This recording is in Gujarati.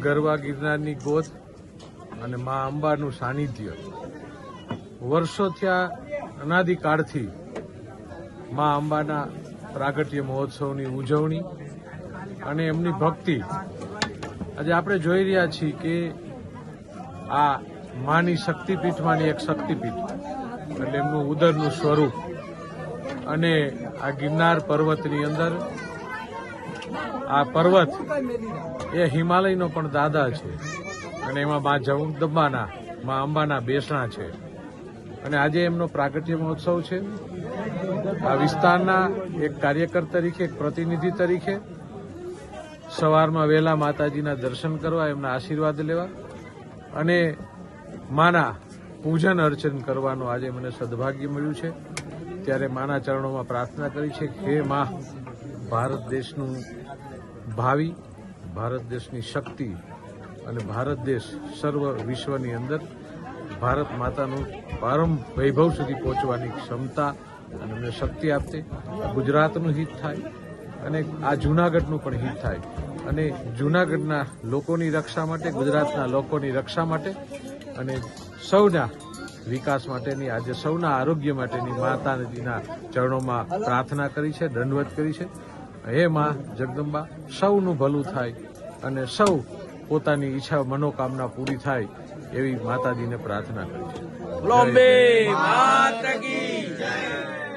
ગરવા ગિરનારની ગોદ અને મા અંબાનું સાનિધ્ય વર્ષોથી આ અનાદિકાળથી મા અંબાના પ્રાગટ્ય મહોત્સવની ઉજવણી અને એમની ભક્તિ આજે આપણે જોઈ રહ્યા છીએ કે આ માની શક્તિપીઠમાંની એક શક્તિપીઠ એટલે એમનું ઉદરનું સ્વરૂપ અને આ ગિરનાર પર્વતની અંદર આ પર્વત એ હિમાલયનો પણ દાદા છે અને એમાં મા જગદંબાના મા અંબાના બેસણા છે અને આજે એમનો પ્રાગટ્ય મહોત્સવ છે। આ વિસ્તારના એક કાર્યકર તરીકે એક પ્રતિનિધિ તરીકે સવારમાં વહેલા માતાજીના દર્શન કરવા એમના આશીર્વાદ લેવા અને માના પૂજન અર્ચન કરવાનું આજે મને સદભાગ્ય મળ્યું છે। ત્યારે માના ચરણોમાં પ્રાર્થના કરી છે કે હે મા, ભારત દેશનું ભાવિ, ભારત દેશની શક્તિ અને ભારત દેશ સર્વ વિશ્વની અંદર ભારત માતાનું પરમ વૈભવ સુધી પહોંચવાની ક્ષમતા અને અમને શક્તિ આપતી ગુજરાતનું હિત થાય અને આ જૂનાગઢનું પણ હિત થાય અને જૂનાગઢના લોકોની રક્ષા માટે, ગુજરાતના લોકોની રક્ષા માટે અને સૌના વિકાસ માટેની આજે સૌના આરોગ્ય માટેની માતાજીના ચરણોમાં પ્રાર્થના કરી છે, દંડવત કરી છે। હે મા જગદંબા, સૌનું ભલું થાય અને સૌ પોતાની ઈચ્છા મનોકામના પૂરી થાય એવી માતાજીને પ્રાર્થના કરી છે।